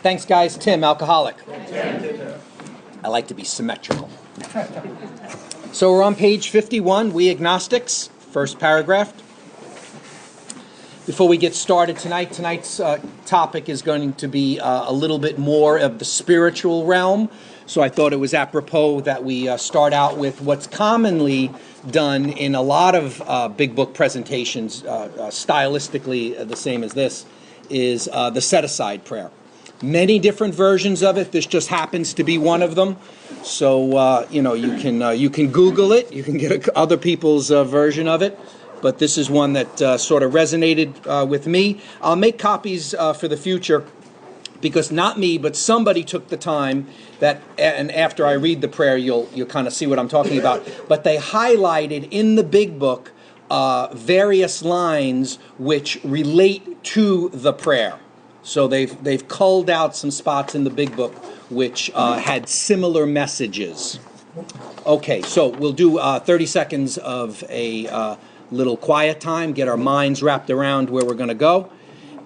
Thanks, guys. Tim, alcoholic. I like to be symmetrical. So we're on page 51, we agnostics, first paragraph. Before we get started tonight's topic is going to be a little bit more of the spiritual realm. So I thought it was apropos that we start out with what's commonly done in a lot of big book presentations, stylistically the same as this, is the set-aside prayer. Many different versions of it. This just happens to be one of them. So you can Google it. You can get other people's version of it. But this is one that sort of resonated with me. I'll make copies for the future because not me, but somebody took the time that, and after I read the prayer, you'll kind of see what I'm talking about. But they highlighted in the big book various lines which relate to the prayer. So they've culled out some spots in the big book which had similar messages. Okay, so we'll do 30 seconds of a little quiet time, get our minds wrapped around where we're going to go,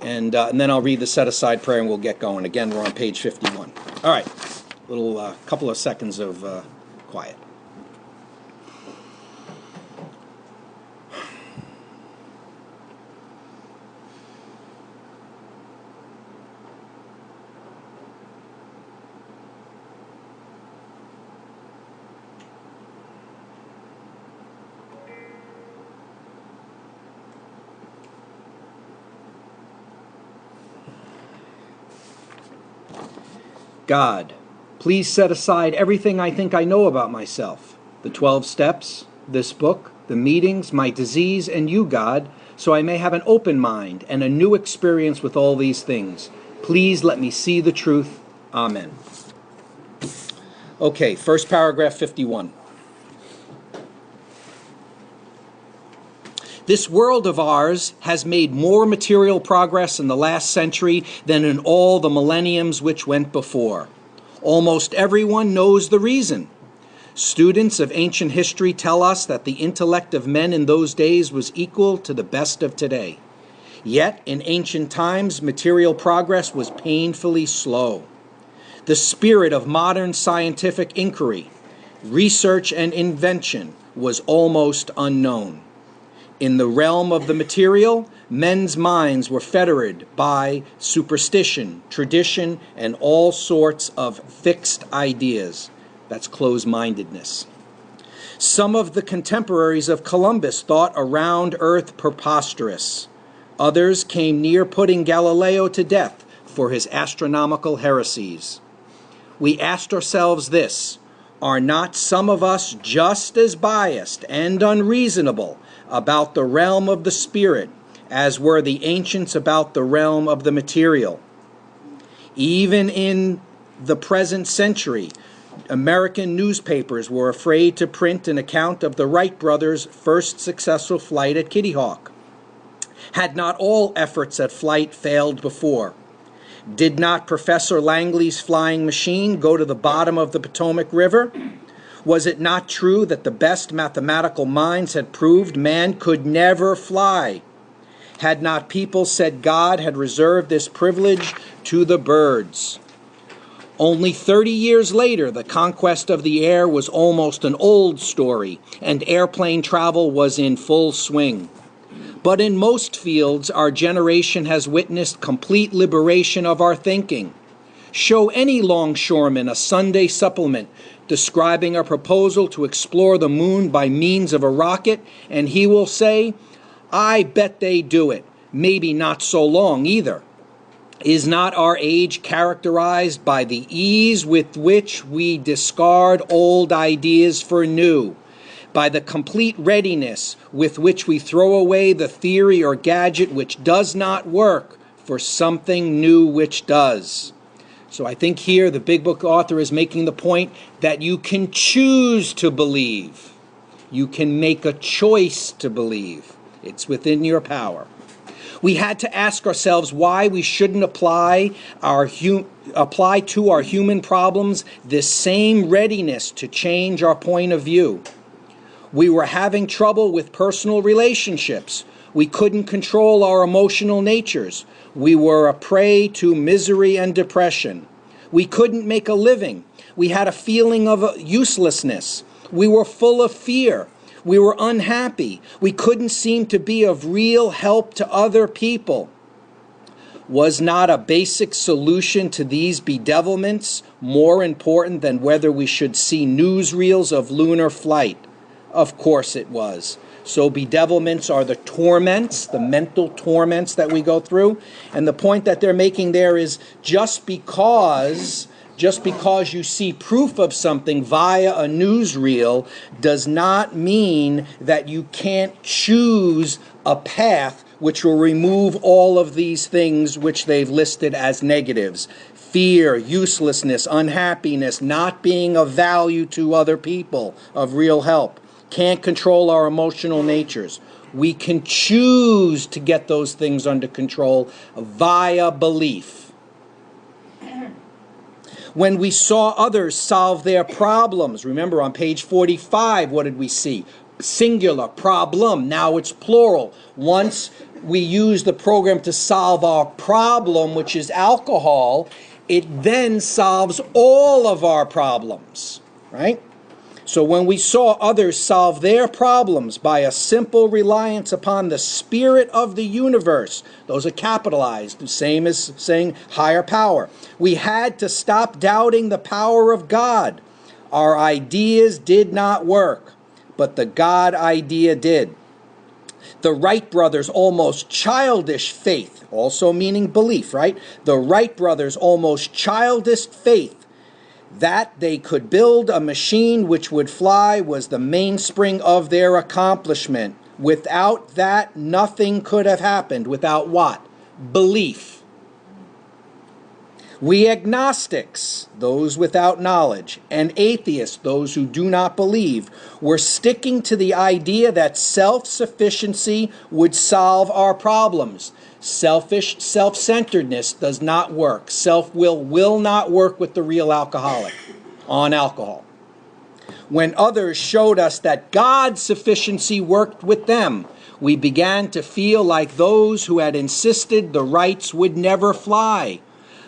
and then I'll read the set-aside prayer and we'll get going. Again, we're on page 51. All right, little couple of seconds of quiet. God, please set aside everything I think I know about myself, the 12 steps, this book, the meetings, my disease, and you, God, so I may have an open mind and a new experience with all these things. Please let me see the truth. Amen. Okay, first paragraph 51. This world of ours has made more material progress in the last century than in all the millenniums which went before. Almost everyone knows the reason. Students of ancient history tell us that the intellect of men in those days was equal to the best of today. Yet, in ancient times, material progress was painfully slow. The spirit of modern scientific inquiry, research, and invention was almost unknown. In the realm of the material, men's minds were fettered by superstition, tradition, and all sorts of fixed ideas. That's closed-mindedness. Some of the contemporaries of Columbus thought a round earth preposterous. Others came near putting Galileo to death for his astronomical heresies. We asked ourselves this: are not some of us just as biased and unreasonable about the realm of the spirit as were the ancients about the realm of the material? Even in the present century, American newspapers were afraid to print an account of the Wright brothers' first successful flight at Kitty Hawk. Had not all efforts at flight failed before? Did not Professor Langley's flying machine go to the bottom of the Potomac River? Was it not true that the best mathematical minds had proved man could never fly? Had not people said God had reserved this privilege to the birds? Only 30 years later, the conquest of the air was almost an old story, and airplane travel was in full swing. But in most fields, our generation has witnessed complete liberation of our thinking. Show any longshoreman a Sunday supplement describing a proposal to explore the moon by means of a rocket, and he will say, I bet they do it. Maybe not so long either. Is not our age characterized by the ease with which we discard old ideas for new, by the complete readiness with which we throw away the theory or gadget which does not work for something new which does? So I think here the big book author is making the point that you can choose to believe. You can make a choice to believe. It's within your power. We had to ask ourselves why we shouldn't apply to our human problems this same readiness to change our point of view. We were having trouble with personal relationships. We couldn't control our emotional natures. We were a prey to misery and depression. We couldn't make a living. We had a feeling of uselessness. We were full of fear. We were unhappy. We couldn't seem to be of real help to other people. Was not a basic solution to these bedevilments more important than whether we should see newsreels of lunar flight? Of course it was. So bedevilments are the torments, the mental torments that we go through. And the point that they're making there is just because you see proof of something via a newsreel does not mean that you can't choose a path which will remove all of these things which they've listed as negatives. Fear, uselessness, unhappiness, not being of value to other people, of real help. Can't control our emotional natures. We can choose to get those things under control via belief. When we saw others solve their problems, remember on page 45, what did we see? Singular, problem, now it's plural. Once we use the program to solve our problem, which is alcohol, it then solves all of our problems, right? So when we saw others solve their problems by a simple reliance upon the spirit of the universe, those are capitalized, the same as saying higher power, we had to stop doubting the power of God. Our ideas did not work, but the God idea did. The Wright brothers' almost childish faith, also meaning belief, right? The Wright brothers' almost childish faith that they could build a machine which would fly was the mainspring of their accomplishment. Without that, nothing could have happened. Without what? Belief. We agnostics, those without knowledge, and atheists, those who do not believe, were sticking to the idea that self-sufficiency would solve our problems. Self-centeredness does not work. Self-will will not work with the real alcoholic on alcohol. When others showed us that God's sufficiency worked with them, we began to feel like those who had insisted the Wrights would never fly.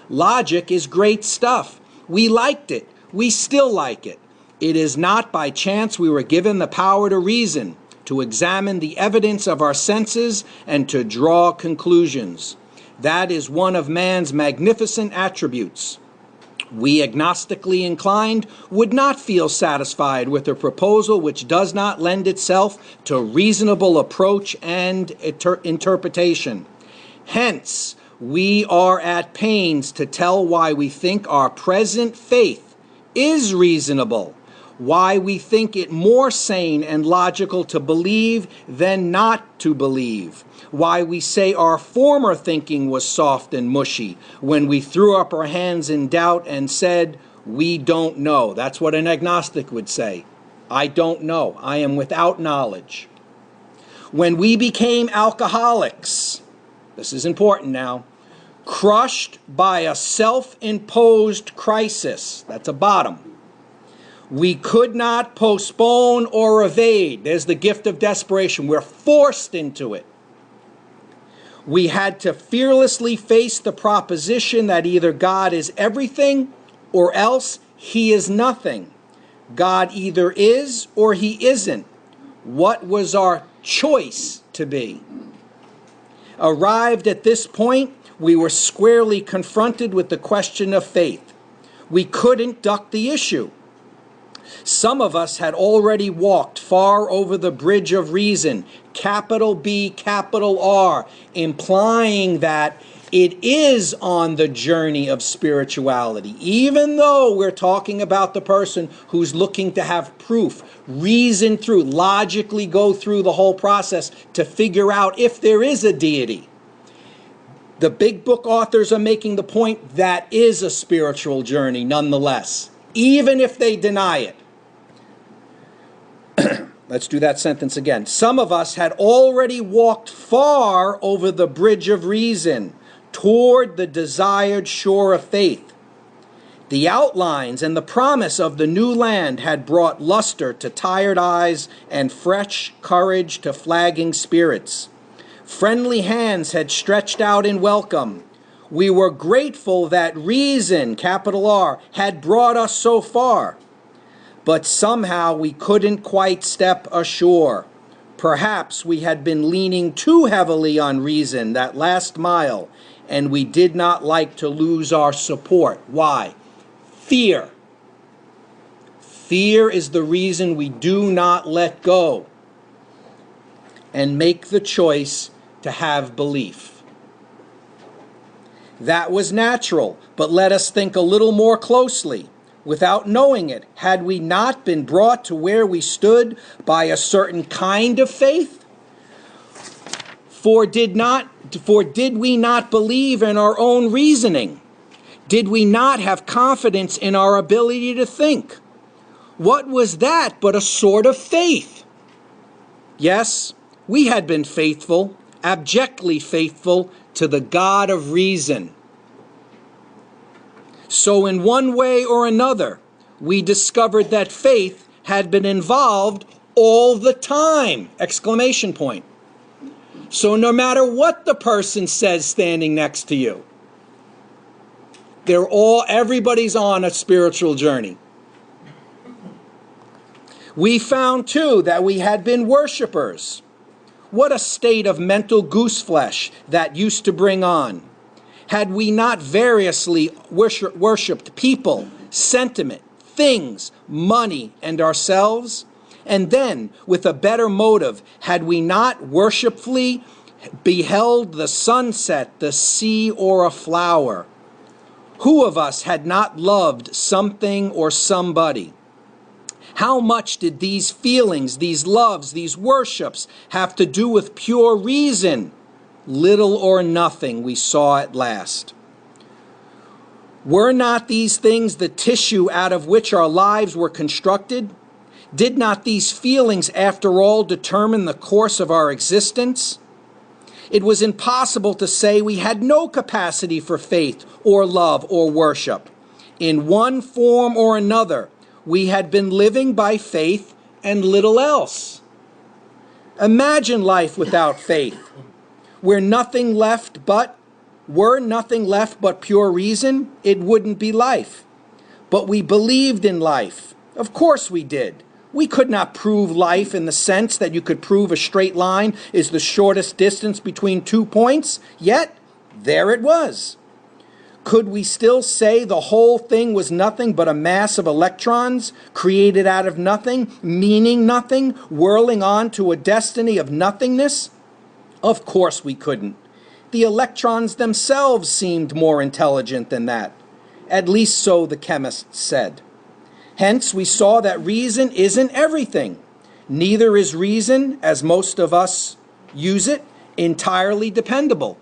Logic is great stuff. We liked it. We still like it. It is not by chance we were given the power to reason, to examine the evidence of our senses, and to draw conclusions. That is one of man's magnificent attributes. We agnostically inclined would not feel satisfied with a proposal which does not lend itself to reasonable approach and interpretation. Hence, we are at pains to tell why we think our present faith is reasonable, why we think it more sane and logical to believe than not to believe, why we say our former thinking was soft and mushy when we threw up our hands in doubt and said, we don't know. That's what an agnostic would say. I don't know. I am without knowledge. When we became alcoholics, this is important now, crushed by a self-imposed crisis, that's a bottom. We could not postpone or evade. There's the gift of desperation. We're forced into it. We had to fearlessly face the proposition that either God is everything or else he is nothing. God either is or he isn't. What was our choice to be? Arrived at this point, we were squarely confronted with the question of faith. We couldn't duck the issue. Some of us had already walked far over the bridge of reason, capital B, capital R, implying that it is on the journey of spirituality. Even though we're talking about the person who's looking to have proof, reason through, logically go through the whole process to figure out if there is a deity. The big book authors are making the point that is a spiritual journey nonetheless, even if they deny it. Let's do that sentence again. Some of us had already walked far over the bridge of reason toward the desired shore of faith. The outlines and the promise of the new land had brought luster to tired eyes and fresh courage to flagging spirits. Friendly hands had stretched out in welcome. We were grateful that reason, capital R, had brought us so far. But somehow we couldn't quite step ashore. Perhaps we had been leaning too heavily on reason that last mile, and we did not like to lose our support. Why? Fear. Fear is the reason we do not let go and make the choice to have belief. That was natural, but let us think a little more closely. Without knowing it, had we not been brought to where we stood by a certain kind of faith? For did we not believe in our own reasoning? Did we not have confidence in our ability to think? What was that but a sort of faith? Yes, we had been faithful, abjectly faithful to the God of reason. So in one way or another, we discovered that faith had been involved all the time! Exclamation point. So no matter what the person says standing next to you, everybody's on a spiritual journey. We found too that we had been worshipers. What a state of mental gooseflesh that used to bring on. Had we not variously worshipped people, sentiment, things, money, and ourselves? And then, with a better motive, had we not worshipfully beheld the sunset, the sea, or a flower? Who of us had not loved something or somebody? How much did these feelings, these loves, these worships have to do with pure reason? Little or nothing, we saw at last. Were not these things the tissue out of which our lives were constructed? Did not these feelings, after all, determine the course of our existence? It was impossible to say we had no capacity for faith or love or worship. In one form or another, we had been living by faith and little else. Imagine life without faith. Were nothing left but pure reason, it wouldn't be life. But we believed in life. Of course we did. We could not prove life in the sense that you could prove a straight line is the shortest distance between 2 points, yet there it was. Could we still say the whole thing was nothing but a mass of electrons created out of nothing, meaning nothing, whirling on to a destiny of nothingness? Of course we couldn't. The electrons themselves seemed more intelligent than that. At least so the chemists said. Hence we saw that reason isn't everything. Neither is reason, as most of us use it, entirely dependable,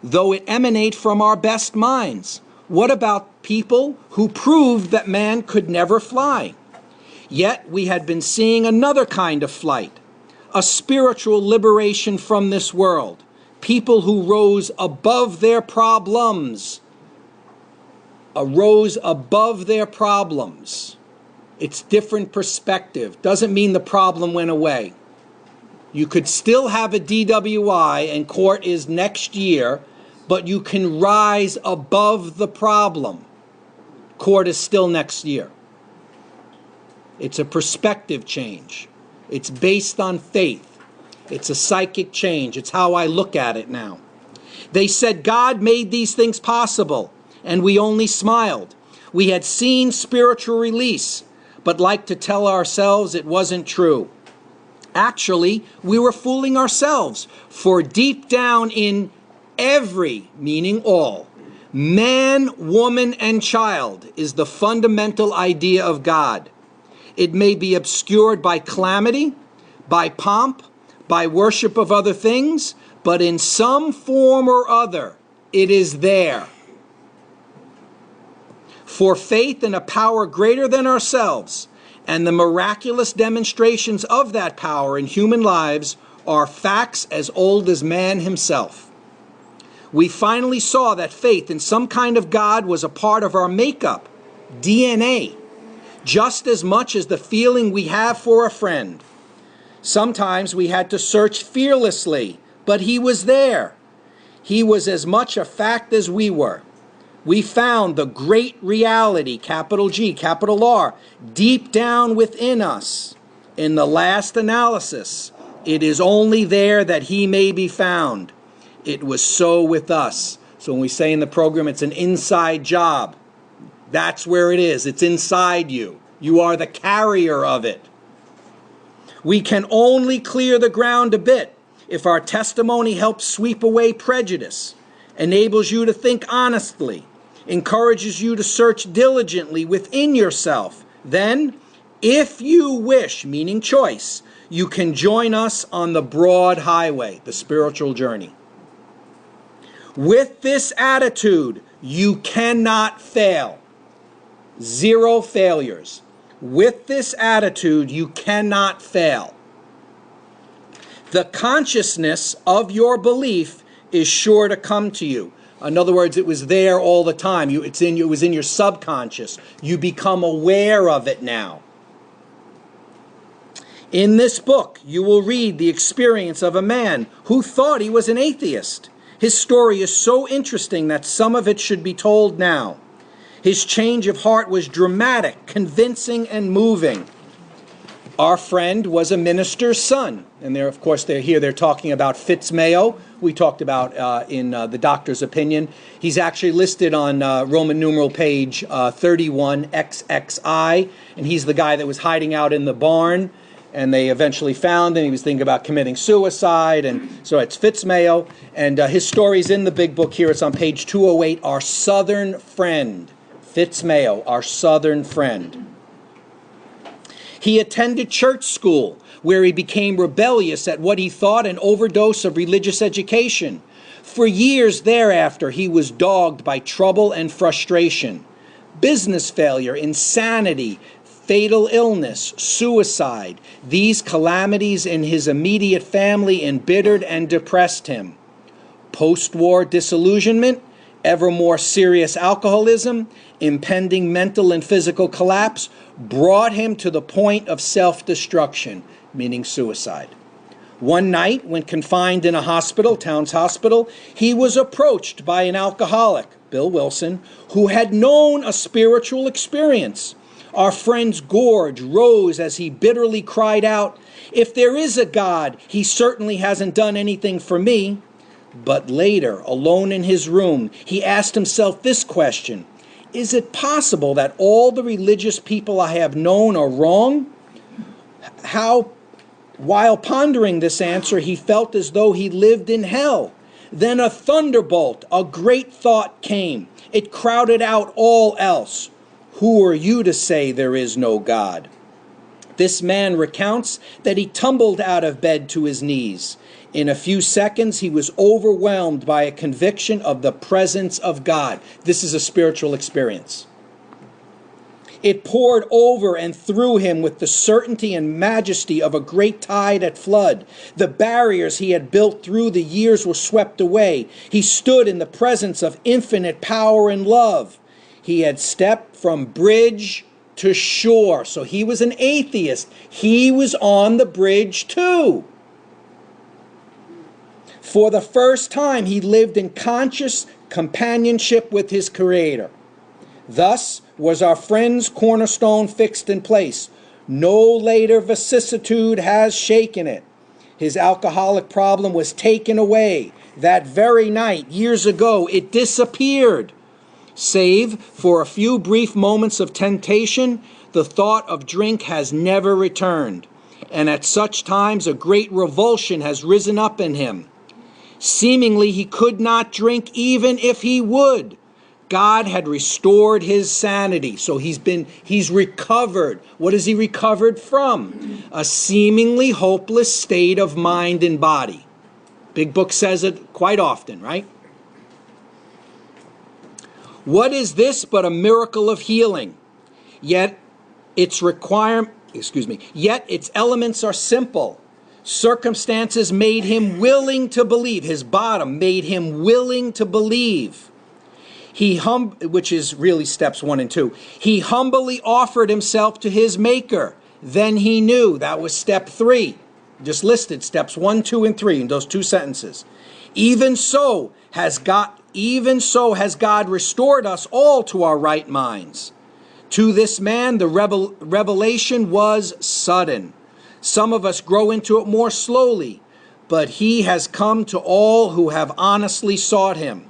though it emanate from our best minds. What about people who proved that man could never fly? Yet we had been seeing another kind of flight, a spiritual liberation from this world, people who rose above their problems. Arose above their problems. It's different perspective. Doesn't mean the problem went away. You could still have a DWI and court is next year, but you can rise above the problem. Court is still next year. It's a perspective change. It's based on faith. It's a psychic change. It's how I look at it now. They said God made these things possible, and we only smiled. We had seen spiritual release, but liked to tell ourselves it wasn't true. Actually, we were fooling ourselves, for deep down in every, meaning all, man, woman, and child is the fundamental idea of God. It may be obscured by calamity, by pomp, by worship of other things, but in some form or other, it is there. For faith in a power greater than ourselves and the miraculous demonstrations of that power in human lives are facts as old as man himself. We finally saw that faith in some kind of God was a part of our makeup, DNA, just as much as the feeling we have for a friend. Sometimes we had to search fearlessly But he was there. He was as much a fact as we were. We found the great reality, capital G, capital R, deep down within us. In the last analysis, it is only there that he may be found. It was so with us. So when we say in the program it's an inside job, that's where it is. It's inside you. You are the carrier of it. We can only clear the ground a bit if our testimony helps sweep away prejudice, enables you to think honestly, encourages you to search diligently within yourself. Then, if you wish, meaning choice, you can join us on the broad highway, the spiritual journey. With this attitude, you cannot fail. 0 failures. With this attitude, you cannot fail. The consciousness of your belief is sure to come to you. In other words, it was there all the time. It was in your subconscious. You become aware of it now. In this book, you will read the experience of a man who thought he was an atheist. His story is so interesting that some of it should be told now. His change of heart was dramatic, convincing, and moving. Our friend was a minister's son. And of course, they're talking about Fitz Mayo. We talked about in the doctor's opinion. He's actually listed on Roman numeral page 31 XXI. And he's the guy that was hiding out in the barn. And they eventually found him. He was thinking about committing suicide. And so it's Fitz Mayo. And his story's in the big book here. It's on page 208. Our Southern Friend. Fitz Mayo, our Southern friend. He attended church school, where he became rebellious at what he thought an overdose of religious education. For years thereafter, he was dogged by trouble and frustration. Business failure, insanity, fatal illness, suicide. These calamities in his immediate family embittered and depressed him. Post-war disillusionment, ever more serious alcoholism, impending mental and physical collapse brought him to the point of self-destruction, meaning suicide. One night, when confined in a hospital, Towns Hospital, he was approached by an alcoholic, Bill Wilson, who had known a spiritual experience. Our friend's gorge rose as he bitterly cried out, "If there is a God, he certainly hasn't done anything for me." But later, alone in his room, he asked himself this question: is it possible that all the religious people I have known are wrong? While pondering this answer, he felt as though he lived in hell. Then a thunderbolt, a great thought came. It crowded out all else. Who are you to say there is no God? This man recounts that he tumbled out of bed to his knees. In a few seconds, he was overwhelmed by a conviction of the presence of God. This is a spiritual experience. It poured over and through him with the certainty and majesty of a great tide at flood. The barriers he had built through the years were swept away. He stood in the presence of infinite power and love. He had stepped from bridge to shore. So he was an atheist. He was on the bridge too. For the first time, he lived in conscious companionship with his Creator. Thus was our friend's cornerstone fixed in place. No later vicissitude has shaken it. His alcoholic problem was taken away. That very night, years ago, it disappeared. Save for a few brief moments of temptation, the thought of drink has never returned. And at such times, a great revulsion has risen up in him. Seemingly, he could not drink even if he would. God had restored his sanity. So he's recovered. What is he recovered from? A seemingly hopeless state of mind and body. Big Book says it quite often, right? What is this but a miracle of healing? Yet its elements are simple. Circumstances made him willing to believe. His bottom made him willing to believe. Which is really steps 1 and 2. He humbly offered himself to his Maker. Then he knew. That was step 3. Just listed steps 1, 2, and 3 in those two sentences. Even so has God restored us all to our right minds. To this man, the revelation was sudden. Some of us grow into it more slowly, but he has come to all who have honestly sought him.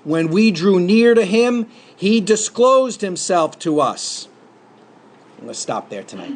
When we drew near to him, he disclosed himself to us. I'm going to stop there tonight.